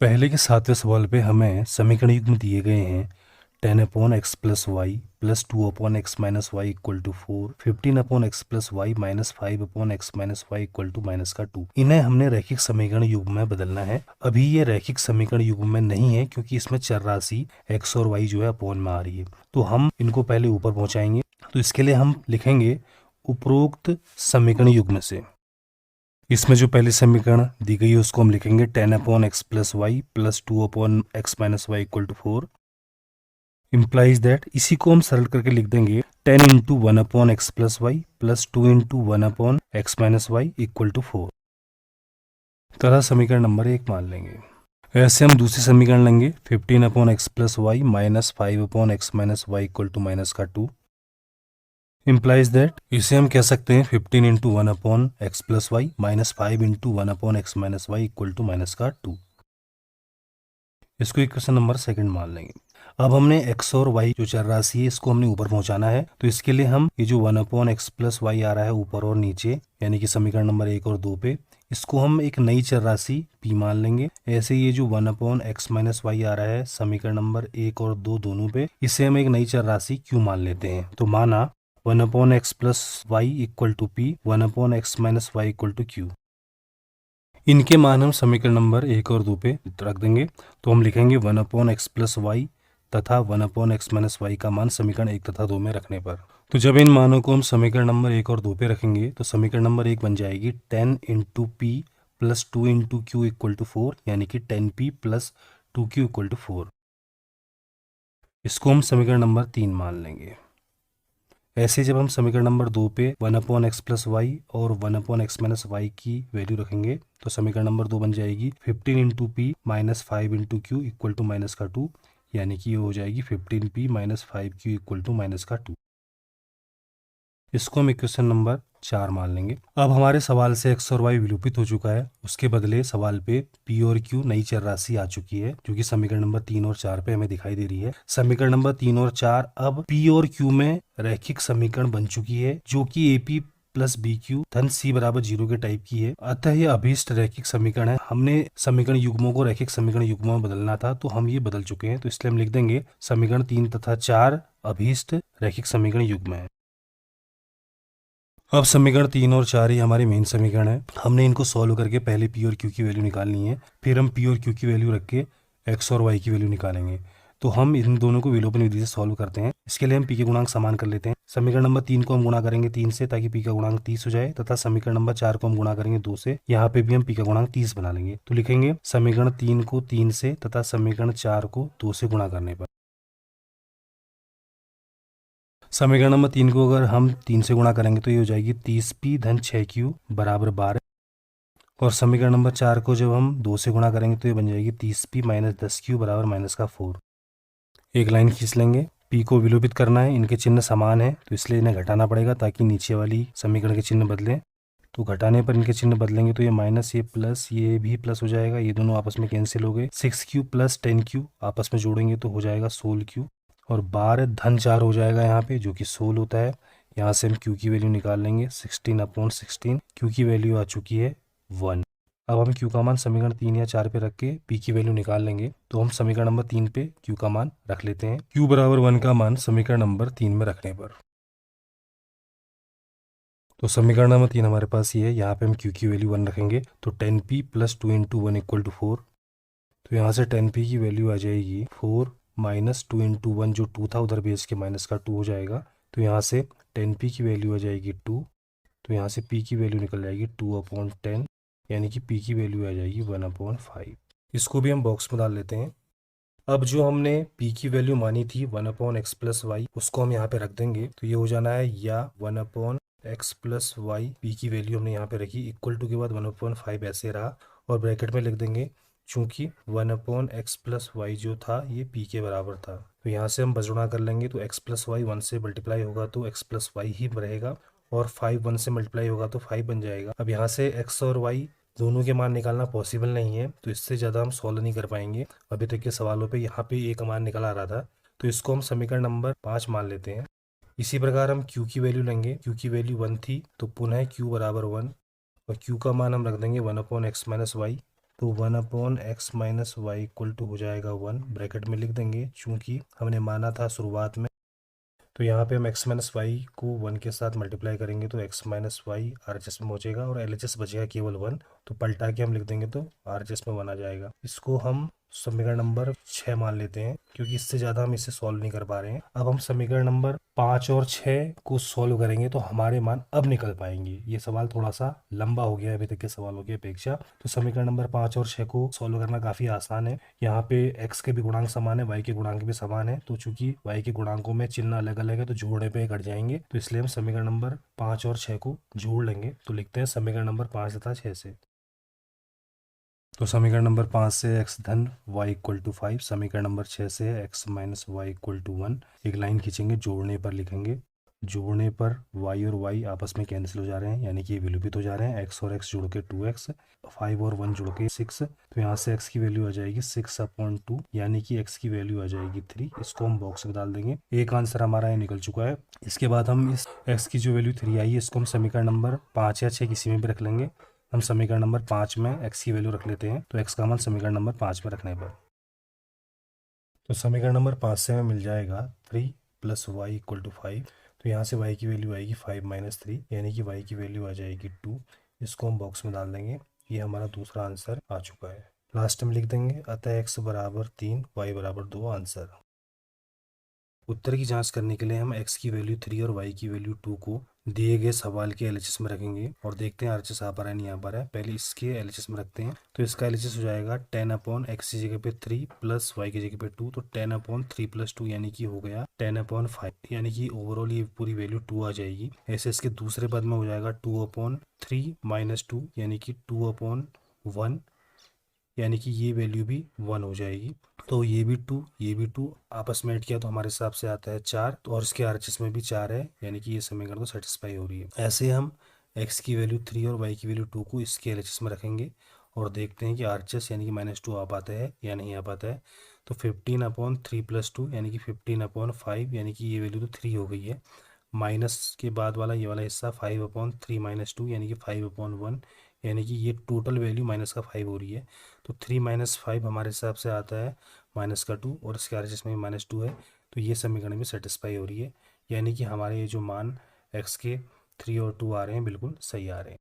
पहले के 7वें सवाल पे हमें समीकरण युग्म दिए गए हैं 10/x plus Y plus 2/x minus Y equal to 4, 15/x plus Y minus 5/x minus Y equal to minus का 2। इन्हें हमने रैखिक समीकरण युग्म में बदलना है। अभी ये रैखिक समीकरण युग्म में नहीं है क्योंकि इसमें चर राशि x और y जो है अपॉन में आ रही है, तो हम इनको पहले ऊपर पहुंचाएंगे। तो इसके लिए हम लिखेंगे उपरोक्त समीकरण युग्म से। इसमें जो पहली समीकरण दी गई है उसको हम लिखेंगे 10/x plus Y plus 2/x minus Y equal to 4 implies that, इसी को हम सरल करके लिख देंगे 10 into 1/x plus Y plus 2 into 1/x minus Y equal to 4 तथा समीकरण नंबर 1 मान लेंगे। ऐसे हम दूसरी समीकरण लेंगे 15/x plus Y minus 5/x minus Y equal to minus का 2 इम्प्लाइज दैट, इसे हम कह सकते हैं 15 into 1/x plus Y minus 5 into 1/x minus Y equal to minus का 2। इसको इक्वेशन नंबर 2 मान लेंगे। अब हमने x और y जो चर राशि है इसको हमने ऊपर पहुंचाना है, तो इसके लिए हम ये जो 1/x प्लस वाई आ रहा है ऊपर और नीचे यानी कि समीकरण नंबर 1 और 2 पे, इसको हम एक नई चर राशि p मान लेंगे। ऐसे ये जो 1/x माइनस वाई आ रहा है समीकरण नंबर 1 और 2 दोनों पे, इसे हम एक नई चर राशि q मान लेते हैं। तो माना 1/x plus Y equal to p, 1/x minus Y equal to q। इनके मान हम समीकरण नंबर 1 और 2 पे रख देंगे। तो हम लिखेंगे 1/x प्लस वाई तथा 1/x माइनस वाई का मान समीकरण 1 तथा 2 में रखने पर, तो जब इन मानों को हम समीकरण नंबर 1 और 2 पे रखेंगे तो समीकरण नंबर 1 बन जाएगी 10 into P plus 2 into Q equal to 4 यानी कि 10p plus 2q equal to 4। इसको हम समीकरण नंबर 3 मान लेंगे। ऐसे जब हम समीकरण नंबर 2 पे 1/x प्लस वाई और 1/x माइनस वाई की वैल्यू रखेंगे तो समीकरण नंबर 2 बन जाएगी 15 into P minus 5 into Q equal to minus का 2, यानी कि ये हो जाएगी 15p minus 5q equal to minus का 2। इसको हम इक्वेशन नंबर 4 मान लेंगे। अब हमारे सवाल से x और y विलोपित हो चुका है, उसके बदले सवाल पे p और q नई चर राशि आ चुकी है जो कि समीकरण नंबर 3 और 4 पे हमें दिखाई दे रही है। समीकरण नंबर 3 और 4 अब p और q में रैखिक समीकरण बन चुकी है जो कि AP प्लस बी क्यू धन c बराबर 0 के टाइप की है। अतः ये अभीष्ट रैखिक समीकरण है। हमने समीकरण युग्मों को रैखिक समीकरण युग्मों में बदलना था, तो हम ये बदल चुके हैं, तो इसलिए हम लिख देंगे समीकरण 3 तथा 4 अभीष्ट रैखिक समीकरण युग्म है। अब समीकरण 3 और 4 ही हमारे मेन समीकरण है। हमने इनको सॉल्व करके पहले p और q की वैल्यू निकालनी है, फिर हम p और q की वैल्यू रख के x और y की वैल्यू निकालेंगे। तो हम इन दोनों को विलोपन विधि से सॉल्व करते हैं। इसके लिए हम p के गुणांक समान कर लेते हैं। समीकरण नंबर 3 को हम गुणा करेंगे 3 से ताकि p का गुणांक 30 हो जाए, तथा समीकरण नंबर 4 को हम गुणा करेंगे 2 से, यहाँ पे भी हम p का गुणांक 30 बना लेंगे। तो लिखेंगे समीकरण 3 को 3 से तथा समीकरण 4 को 2 से गुणा करने पर समीकरण नंबर 3 को अगर हम 3 से गुणा करेंगे तो ये हो जाएगी 30p धन 6q बराबर 12। और समीकरण नंबर 4 को जब हम 2 से गुणा करेंगे तो ये बन जाएगी 30p माइनस 10q बराबर माइनस का 4। एक लाइन खींच लेंगे। p को विलोपित करना है, इनके चिन्ह समान है तो इसलिए इन्हें घटाना पड़ेगा ताकि नीचे वाली समीकरण के चिन्ह बदलें। तो घटाने पर इनके चिन्ह बदलेंगे तो ये माइनस, ये प्लस, ये भी प्लस हो जाएगा, ये दोनों आपस में कैंसिल हो गए। 6q प्लस 10q आपस में जोड़ेंगे तो हो जाएगा 16q, और 12 धन 4 हो जाएगा यहाँ पे जो कि 16 होता है। यहाँ से हम q की वैल्यू निकाल लेंगे 16/16, q की वैल्यू आ चुकी है 1। अब हम q का मान समीकरण 3 या 4 पे रख के p की वैल्यू निकाल लेंगे। तो हम समीकरण नंबर 3 पे q का मान रख लेते हैं। q बराबर 1 का मान समीकरण नंबर 3 में रखने पर, तो समीकरण नंबर 3 हमारे पास ये है। यहाँ पे हम q की वैल्यू 1 रखेंगे तो 10p plus 2 into 1 equal to 4। तो यहाँ से 10p की वैल्यू आ जाएगी 4 माइनस 2 इंटू 1, जो 2 था उधर बेस के माइनस का 2 हो जाएगा। तो यहाँ से 10p की वैल्यू आ जाएगी 2। तो यहाँ से p की वैल्यू निकल जाएगी 2/10, यानी कि p की वैल्यू आ जाएगी 1/5। इसको भी हम बॉक्स में डाल लेते हैं। अब जो हमने p की वैल्यू मानी थी 1/x प्लस वाई, उसको हम यहाँ पे रख देंगे। तो ये हो जाना है या 1/x प्लस वाई, p की वैल्यू हमने यहाँ पे रखी, इक्वल टू के बाद 1/5 ऐसे रहा, और ब्रैकेट में लिख देंगे चूंकि 1/x प्लस वाई जो था ये p के बराबर था। तो यहाँ से हम बजुड़ा कर लेंगे तो x प्लस वाई 1 से मल्टीप्लाई होगा तो x प्लस वाई ही रहेगा, और 5 1 से मल्टीप्लाई होगा तो 5 बन जाएगा। अब यहाँ से x और y दोनों के मान निकालना पॉसिबल नहीं है, तो इससे ज़्यादा हम सॉल्व नहीं कर पाएंगे। अभी तक के सवालों पे यहाँ पे एक मान निकल आ रहा था, तो इसको हम समीकरण नंबर 5 मान लेते हैं। इसी प्रकार हम q की वैल्यू लेंगे। q की वैल्यू 1 थी तो पुनः q बराबर 1, और q का मान हम रख देंगे 1/x माइनस वाई। तो 1/x - y हो जाएगा 1, ब्रैकेट में लिख देंगे चूंकि हमने माना था शुरुआत में। तो यहाँ पे हम x - y को 1 के साथ मल्टीप्लाई करेंगे तो x - y RHS में पहुंचेगा और LHS बचेगा केवल 1। तो पलटा के हम लिख देंगे तो RHS में 1 आ जाएगा। इसको हम समीकरण नंबर 6 मान लेते हैं क्योंकि इससे ज़्यादा हम इसे सॉल्व नहीं कर पा रहे हैं। अब हम समीकरण नंबर 5 और 6 को सॉल्व करेंगे तो हमारे मान अब निकल पाएंगे। ये सवाल थोड़ा सा लंबा हो गया अभी तक के सवालों की अपेक्षा। तो समीकरण नंबर 5 और 6 को सॉल्व करना काफ़ी आसान है। यहाँ पे x के भी गुणांक समान है, y के गुणांक भी समान है। तो चूंकि y के गुणांकों में चिन्ह अलग अलग है तो जोड़ने पे कट जाएंगे, तो इसलिए हम समीकरण नंबर 5 और 6 को जोड़ लेंगे। तो लिखते हैं समीकरण नंबर 5 तथा 6 से। तो समीकरण नंबर 5 से x धन y = 5, समीकरण नंबर 6 से x - y = 1। एक लाइन खींचेंगे, जोड़ने पर लिखेंगे। जोड़ने पर y और y आपस में कैंसिल हो जा रहे हैं, यानी कि विलोपित हो जा रहे हैं। x और x जुड़ के 2x, 5 और 1 जुड़ के 6। तो यहाँ से x की वैल्यू आ जाएगी 6/2, यानी कि x की वैल्यू आ जाएगी 3। इसको हम बॉक्स में डाल देंगे। एक आंसर हमारा ये निकल चुका है। इसके बाद हम इस x की जो वैल्यू 3 आई है इसको हम समीकरण नंबर 5 या 6 किसी में भी रख लेंगे। हम समीकरण नंबर 5 में x की वैल्यू रख लेते हैं, तो x का मान समीकरण नंबर 5 में रखने पर तो समीकरण नंबर 5 से हमें मिल जाएगा 3 + y = 5। तो यहाँ से y की वैल्यू आएगी 5 - 3, यानी कि y की वैल्यू आ जाएगी 2। इसको हम बॉक्स में डाल देंगे। ये हमारा दूसरा आंसर आ चुका है। लास्ट में लिख देंगे अतः x = 3, y = 2 आंसर। उत्तर की जांच करने के लिए हम x की वैल्यू 3 और y की वैल्यू 2 को दिए गए सवाल के LHS में रखेंगे और देखते हैं RHS आ पा रहा है नहीं आ पा रहा है। पहले इसके LHS में रखते हैं। तो इसका LHS हो जाएगा 10/x की जगह पे 3 प्लस y की जगह पे 2, तो 10/3 + 2 यानी कि हो गया 10/5, यानी कि ओवरऑल ये पूरी वैल्यू 2 आ जाएगी। ऐसे इसके दूसरे पद में हो जाएगा 2/3 - 2, यानी कि 2/1, यानी कि ये वैल्यू भी 1 हो जाएगी। तो ये भी 2, ये भी 2 आपस में ऐड किया तो हमारे हिसाब से आता है 4। तो और इसके RHS में भी 4 है, यानी कि ये समीकरण तो सेटिस्फाई हो रही है। ऐसे हम x की वैल्यू 3 और y की वैल्यू 2 को इसके LHS में रखेंगे और देखते हैं कि RHS यानी कि -2 आ पाता है या नहीं आ पाता है। तो 15/3 + 2 यानी कि 15/5, यानी कि ये वैल्यू तो 3 हो गई है। माइनस के बाद वाला ये वाला हिस्सा 5/3 - 2 यानी कि 5/1, यानी कि ये टोटल वैल्यू माइनस का 5 हो रही है। तो 3 - 5 हमारे हिसाब से आता है -2 और इसके RHS में -2 है। तो ये समीकरण भी सेटिस्फाई हो रही है, यानी कि हमारे ये जो मान x के 3 और 2 आ रहे हैं बिल्कुल सही आ रहे हैं।